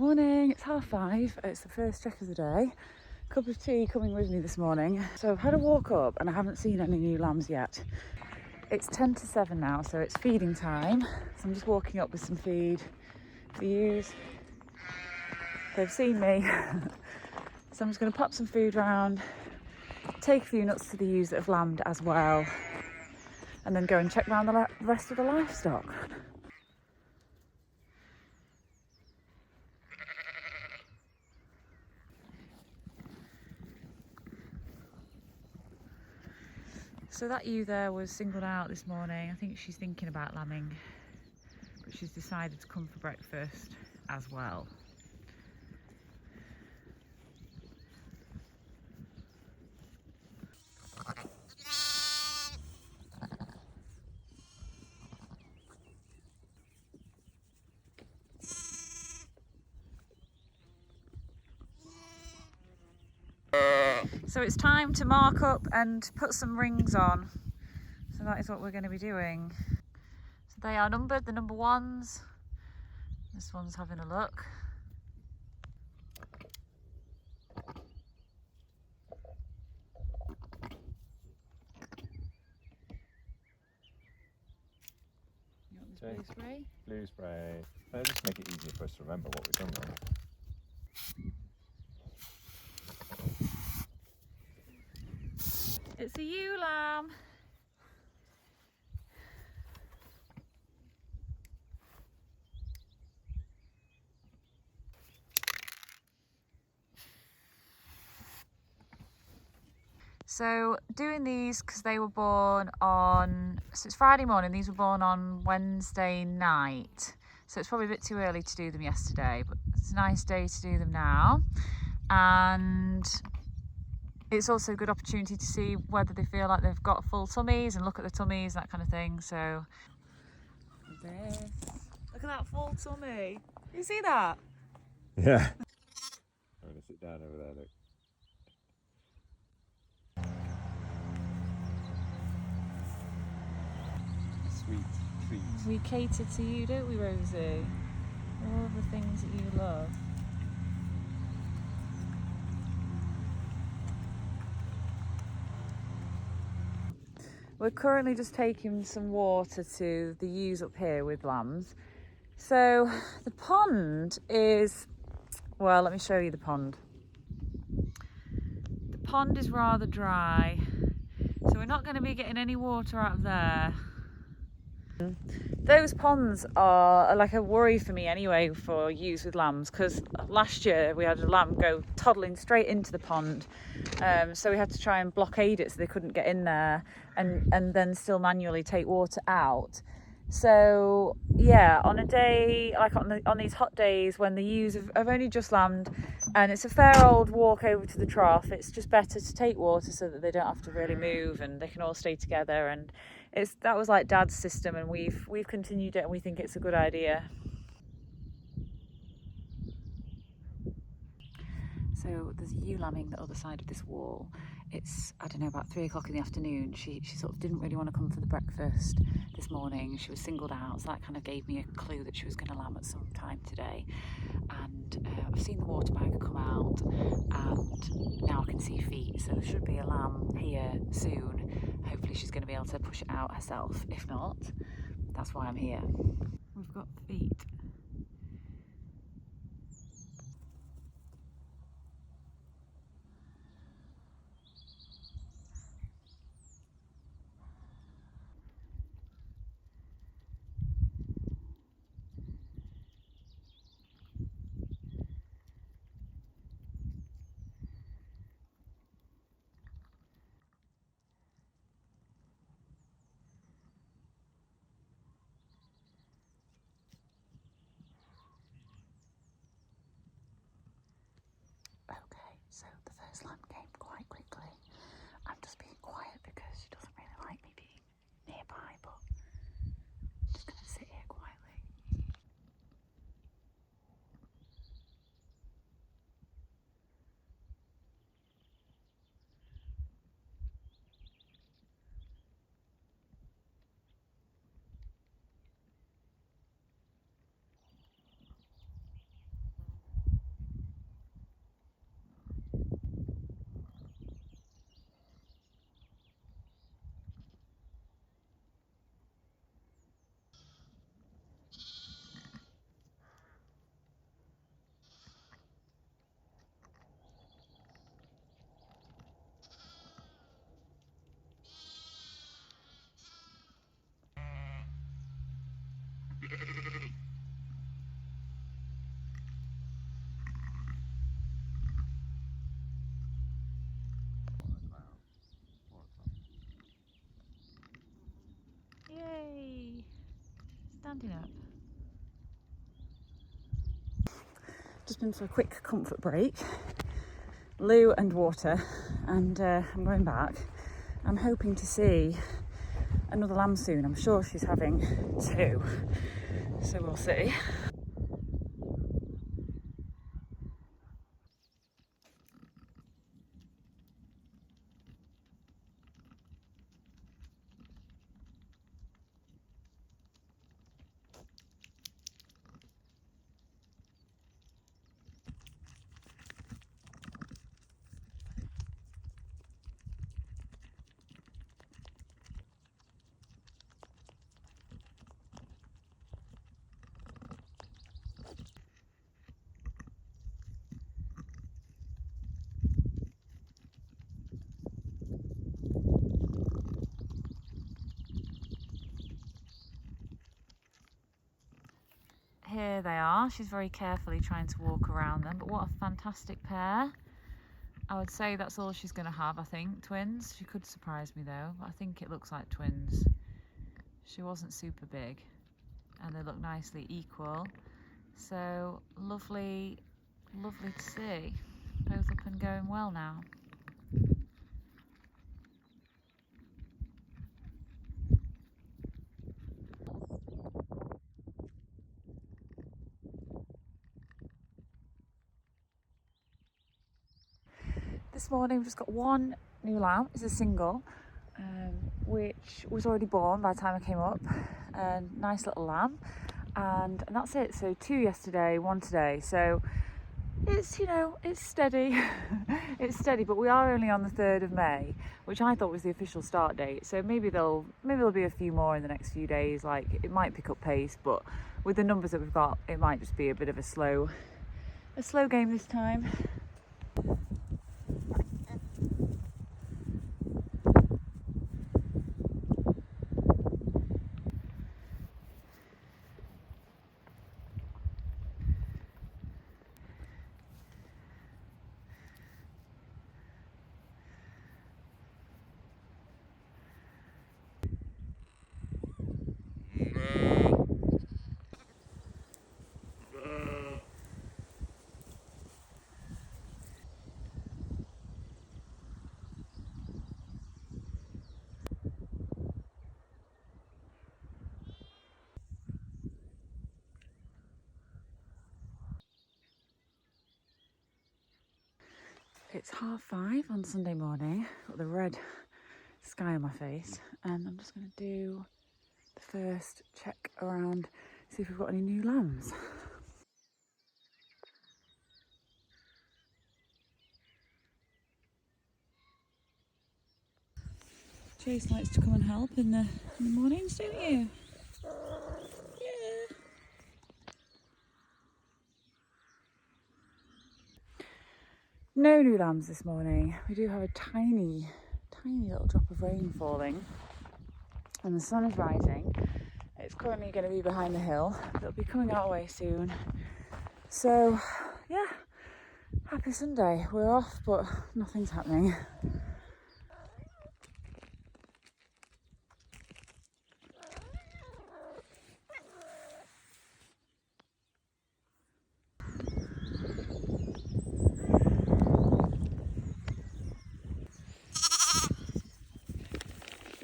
Morning, it's 5:30. It's the first check of the day. Cup of tea coming with me this morning. So I've had a walk up and I haven't seen any new lambs yet. It's 10 to 7 now, so it's feeding time. So I'm just walking up with some feed for the ewes. They've seen me. So I'm just going to pop some food round, take a few nuts to the ewes that have lambed as well, and then go and check round the rest of the livestock. So that ewe there was singled out this morning. I think she's thinking about lambing, but she's decided to come for breakfast as well. So it's time to mark up and put some rings on. So that is what we're going to be doing. So they are numbered, the number ones. This one's having a look. You want this blue spray? Blue spray. Just make it easier for us to remember what we've done wrong. It's a ewe lamb. So doing these because they were born on, so it's Friday morning, these were born on Wednesday night. So it's probably a bit too early to do them yesterday, but it's a nice day to do them now. And it's also a good opportunity to see whether they feel like they've got full tummies and look at the tummies, that kind of thing. So this, look at that full tummy. You see that? Yeah. I'm going to sit down over there, look. Sweet treat. We cater to you, don't we, Rosie? All of the things that you love. We're currently just taking some water to the ewes up here with lambs. So the pond is, well, let me show you the pond. The pond is rather dry, so we're not going to be getting any water out of there. Those ponds are like a worry for me anyway for ewes with lambs, because last year we had a lamb go toddling straight into the pond, so we had to try and blockade it so they couldn't get in there, and then still manually take water out. So yeah, on a day like on these hot days when the ewes have only just lambed and it's a fair old walk over to the trough, it's just better to take water so that they don't have to really move and they can all stay together. And that was like Dad's system, and we've continued it, and we think it's a good idea. So there's a ewe lambing the other side of this wall. It's, I don't know, about 3 o'clock in the afternoon. She sort of didn't really want to come for the breakfast this morning. She was singled out, so that kind of gave me a clue that she was going to lamb at some time today. And I've seen the water bag come out, and now I can see feet, so there should be a lamb here soon. Hopefully she's going to be able to push it out herself. If not, that's why I'm here. We've got feet. Yay! Standing up. Just been for a quick comfort break. Loo and water, and I'm going back. I'm hoping to see another lamb soon. I'm sure she's having 2, so we'll see. Here they are. She's very carefully trying to walk around them, but what a fantastic pair. I would say that's all she's going to have, I think. Twins. She could surprise me though, but I think it looks like twins. She wasn't super big and they look nicely equal. So lovely, lovely to see. Both up and going well now. This morning we've just got one new lamb. It's a single, which was already born by the time I came up. Nice little lamb, and that's it. So 2 yesterday, 1 today. So it's, you know, it's steady. It's steady, but we are only on the 3rd of May, which I thought was the official start date. So maybe there'll be a few more in the next few days. Like, it might pick up pace, but with the numbers that we've got, it might just be a bit of a slow game this time. It's 5:30 on Sunday morning. Got the red sky on my face, and I'm just going to do the first check around, see if we've got any new lambs. Chase likes to come and help in the mornings, don't you? Yeah. No new lambs this morning. We do have a tiny little drop of rain falling, and the sun is rising. It's currently going to be behind the hill, but it'll be coming our way soon. So yeah, happy Sunday. We're off, but nothing's happening.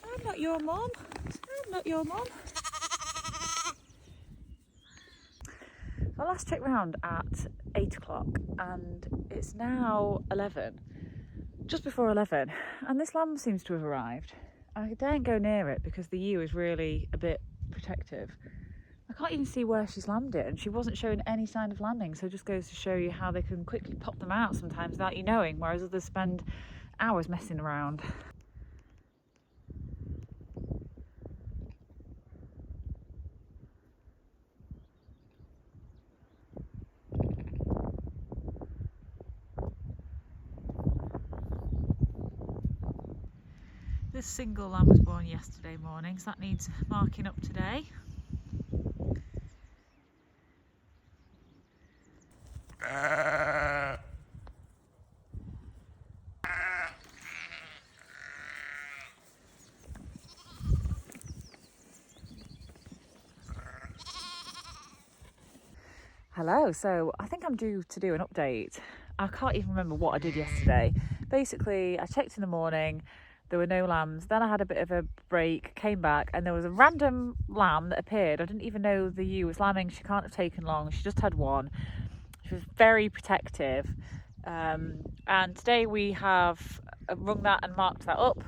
I'm not your mum. I'm not your mum. I last checked round at 8 o'clock and it's now 11, just before 11, and this lamb seems to have arrived. I daren't go near it because the ewe is really a bit protective. I can't even see where she's landed, and she wasn't showing any sign of landing, so it just goes to show you how they can quickly pop them out sometimes without you knowing, whereas others spend hours messing around. This single lamb was born yesterday morning, so that needs marking up today. Hello, so I think I'm due to do an update. I can't even remember what I did yesterday. Basically, I checked in the morning, there were no lambs. Then I had a bit of a break, came back, and there was a random lamb that appeared. I didn't even know the ewe was lambing. She can't have taken long. She just had one. She was very protective. And today we have rung that and marked that up.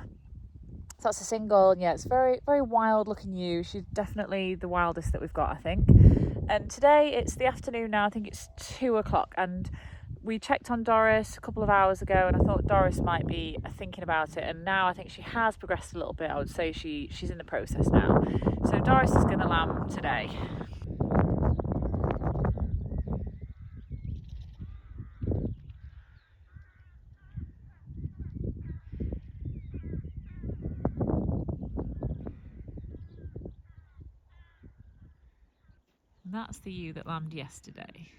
So that's a single, and yeah, it's very, very wild looking ewe. She's definitely the wildest that we've got, I think. And today it's the afternoon now, I think it's 2 o'clock, and we checked on Doris a couple of hours ago, and I thought Doris might be thinking about it, and now I think she has progressed a little bit. I would say she's in the process now. So Doris is going to lamb today. And that's the ewe that lambed yesterday.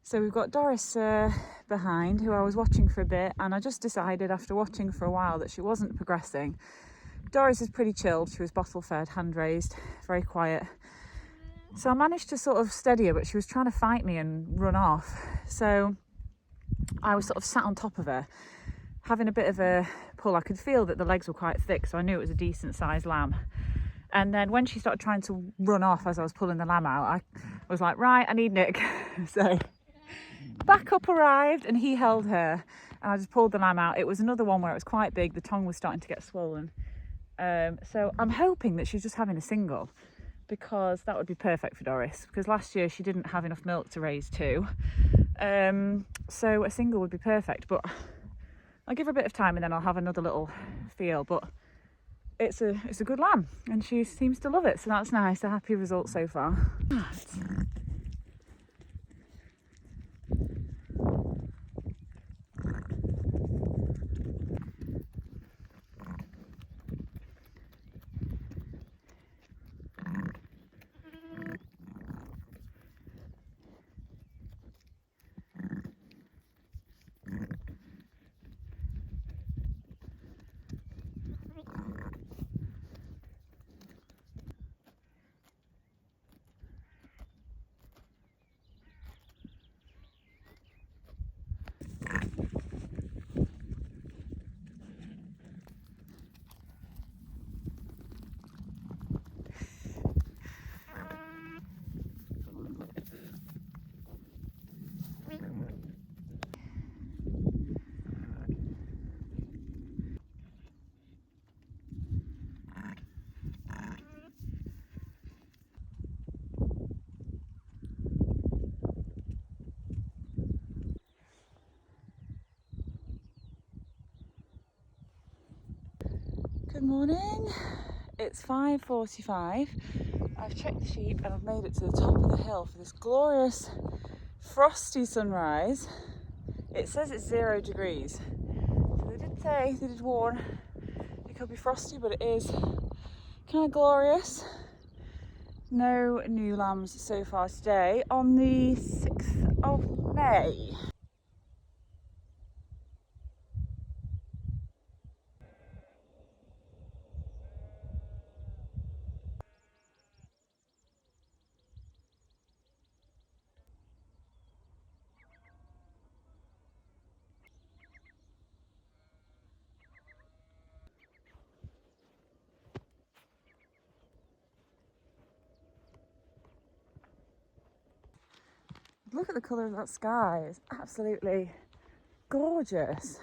So we've got Doris behind, who I was watching for a bit, and I just decided after watching for a while that she wasn't progressing. Doris is pretty chilled. She was bottle fed, hand raised, very quiet. So I managed to sort of steady her, but she was trying to fight me and run off. So I was sort of sat on top of her, having a bit of a pull. I could feel that the legs were quite thick, so I knew it was a decent sized lamb. And then when she started trying to run off as I was pulling the lamb out, I was like, right, I need Nick. So backup arrived and he held her, and I just pulled the lamb out. It was another one where it was quite big. The tongue was starting to get swollen. So I'm hoping that she's just having a single, because that would be perfect for Doris, because last year she didn't have enough milk to raise two. So a single would be perfect, but I'll give her a bit of time and then I'll have another little feel. But it's a good lamb and she seems to love it, so that's nice. A happy result so far. Good morning, it's 5:45. I've checked the sheep and I've made it to the top of the hill for this glorious frosty sunrise. It says it's 0 degrees, so they did warn it could be frosty, but it is kind of glorious. No new lambs so far today on the 6th of May. Look at the colour of that sky, it's absolutely gorgeous.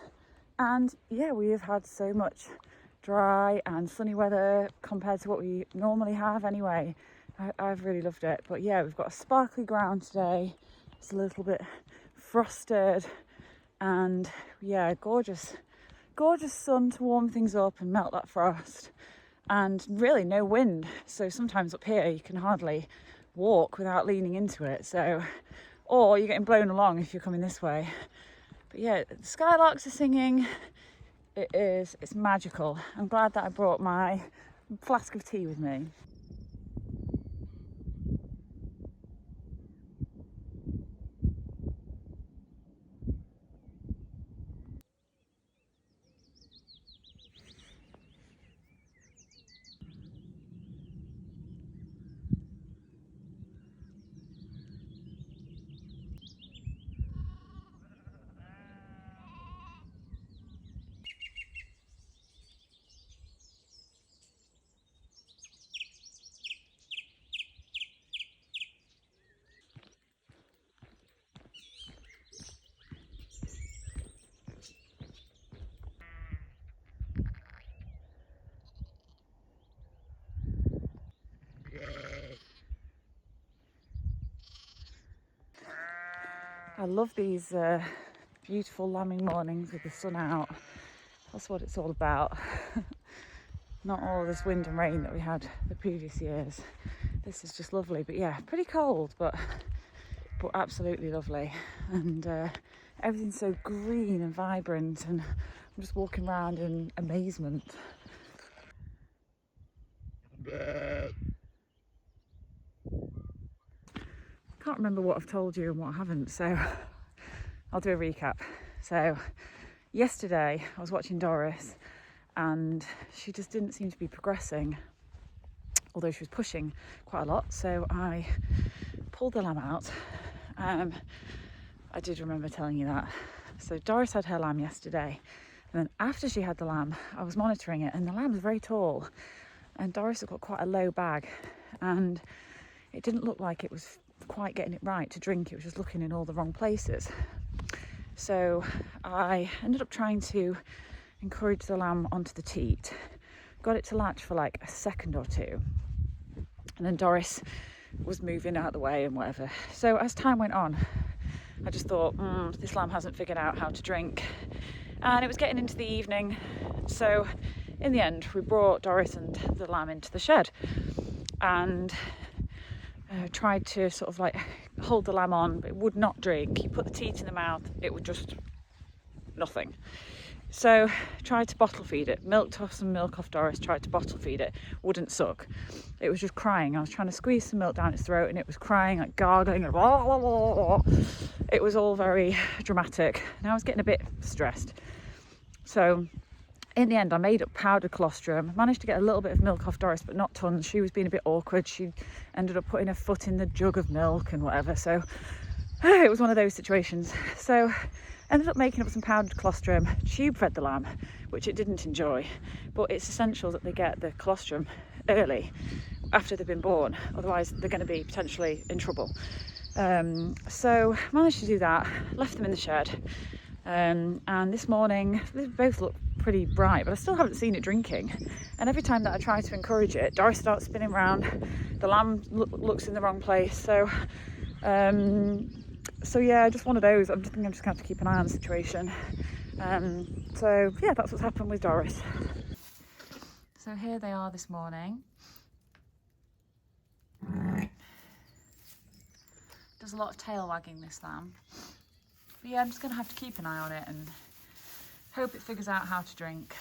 And yeah, we have had so much dry and sunny weather compared to what we normally have anyway. I've really loved it. But yeah, we've got a sparkly ground today. It's a little bit frosted, and yeah, gorgeous sun to warm things up and melt that frost, and really no wind. So sometimes up here you can hardly walk without leaning into it. So, or you're getting blown along if you're coming this way. But yeah, the skylarks are singing. It's magical. I'm glad that I brought my flask of tea with me. I love these beautiful lambing mornings with the sun out. That's what it's all about. Not all this wind and rain that we had the previous years. This is just lovely, but yeah, pretty cold, but absolutely lovely. And everything's so green and vibrant, and I'm just walking around in amazement. Can't remember what I've told you and what I haven't, so I'll do a recap. So yesterday I was watching Doris, and she just didn't seem to be progressing, although she was pushing quite a lot. So I pulled the lamb out. I did remember telling you that. So Doris had her lamb yesterday, and then after she had the lamb, I was monitoring it, and the lamb's very tall, and Doris had got quite a low bag, and it didn't look like it was quite getting it right to drink. It was just looking in all the wrong places. So I ended up trying to encourage the lamb onto the teat, got it to latch for like a second or two, and then Doris was moving out of the way and whatever. So as time went on, I just thought, this lamb hasn't figured out how to drink, and it was getting into the evening. So in the end, we brought Doris and the lamb into the shed, and tried to sort of like hold the lamb on, but it would not drink. You put the teat in the mouth, it would just nothing. So tried to bottle feed it, milked off some milk off Doris, tried to bottle feed it, wouldn't suck. It was just crying. I was trying to squeeze some milk down its throat, and it was crying, like gargling, and it was all very dramatic, and I was getting a bit stressed. So in the end, I made up powdered colostrum, managed to get a little bit of milk off Doris, but not tons. She was being a bit awkward. She ended up putting her foot in the jug of milk and whatever. So it was one of those situations. So ended up making up some powdered colostrum, tube fed the lamb, which it didn't enjoy. But it's essential that they get the colostrum early after they've been born. Otherwise, they're going to be potentially in trouble. So managed to do that, left them in the shed. And this morning, they both look pretty bright, but I still haven't seen it drinking. And every time that I try to encourage it, Doris starts spinning around, the lamb looks in the wrong place. So yeah, just one of those. I'm just going to have to keep an eye on the situation. So yeah, that's what's happened with Doris. So here they are this morning. Does a lot of tail wagging, this lamb. But yeah, I'm just going to have to keep an eye on it and hope it figures out how to drink.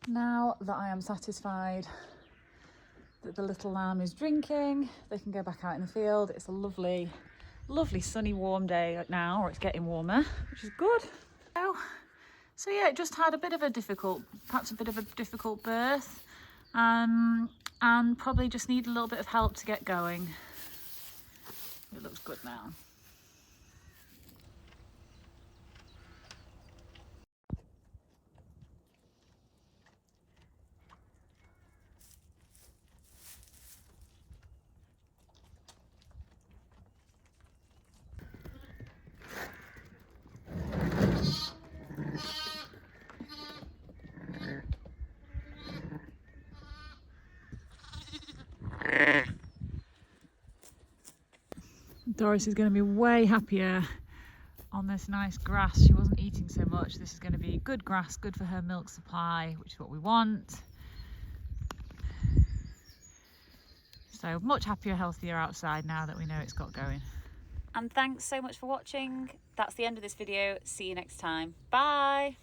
Now that I am satisfied that the little lamb is drinking, they can go back out in the field. It's a lovely, lovely sunny warm day now, or it's getting warmer, which is good. So yeah, it just had perhaps a bit of a difficult birth, and probably just need a little bit of help to get going. It looks good now. Doris is going to be way happier on this nice grass. She wasn't eating so much. This is going to be good grass, good for her milk supply, which is what we want. So much happier, healthier outside now that we know it's got going. And thanks so much for watching. That's the end of this video. See you next time. Bye.